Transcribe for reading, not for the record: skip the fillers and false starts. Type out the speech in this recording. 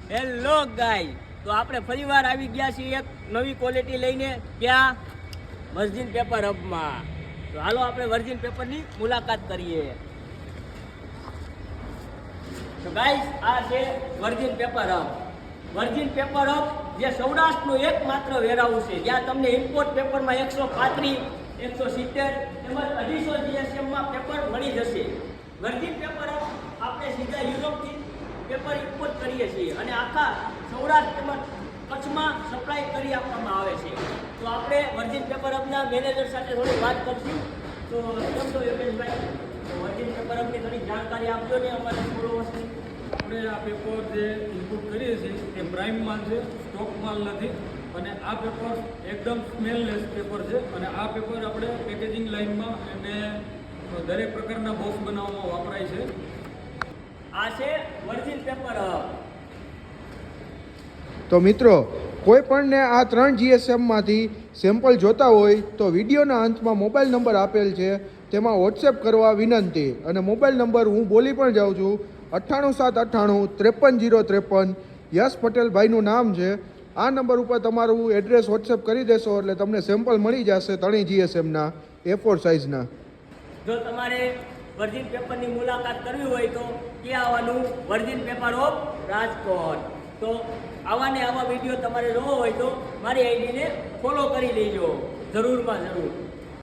Hello ગાય, તો આપણે ફરીવાર આવી ગયા છીએ એક નવી ક્વોલિટી લઈને. ક્યાં? વર્જિન પેપર હબમાં. તો હાલો આપણે વર્જિન પેપરની મુલાકાત કરીએ. તો ગાઈસ, આ છે virgin paper hub. Virgin paper hub જે સૌરાષ્ટ્રનું એકમાત્ર વેરહાઉસ છે જ્યાં તમને ઇમ્પોર્ટ પેપરમાં 135, 170 તેમજ 250 GSM-માં પેપર મળી જશે. વર્જિન પેપર હબ આપણે સીધા યુરોપથી પેપર ઇમ્પોર્ટ કરીએ છીએ અને આખા સૌરાષ્ટ્ર તેમજ કચ્છમાં સપ્લાય કરી આપવામાં આવે છે. તો આપણે વર્જિન પેપર હબના મેનેજર સાથે થોડી વાત કરશું. તો કેમ છો યોગેશભાઈ? તો વર્જિન પેપર હબની થોડી જાણકારી આપજો ને અમારા ફોલોવર્સને. આપણે આ પેપર જે ઇનપુટ કરીએ છીએ એ પ્રાઇમ માલ છે, સ્ટોક માલ નથી. અને આ પેપર એકદમ સ્મેલલેસ પેપર છે અને આ પેપર આપણે પેકેજિંગ લાઇનમાં અને દરેક પ્રકારના બોક્સ બનાવવામાં વપરાય છે. આ છે વર્જિન પેપર હબ. તો મિત્રો, કોઈ પણને આ 3 GSMમાંથી સેમ્પલ જોતા હોય તો વિડીયોના અંતમાં મોબાઈલ નંબર આપેલ છે, તેમાં વોટ્સએપ કરવા વિનંતી. અને મોબાઈલ નંબર હું બોલી પણ જાઉં છું, 98798 53053. યશ પટેલભાઈનું નામ છે. આ નંબર ઉપર તમારું એડ્રેસ વોટ્સએપ કરી દેશો એટલે તમને સેમ્પલ મળી જશે 3 GSMના A4 સાઇઝના. જો તમારે વર્જિન પેપરની મુલાકાત કરવી હોય તો ક્યાં આવવાનું? Virgin paper hub Rajkot. તો આવા ને આવા વિડીયો તમારે જોવો હોય તો મારી આઈડીને ફોલો કરી લેજો, જરૂરમાં જરૂર.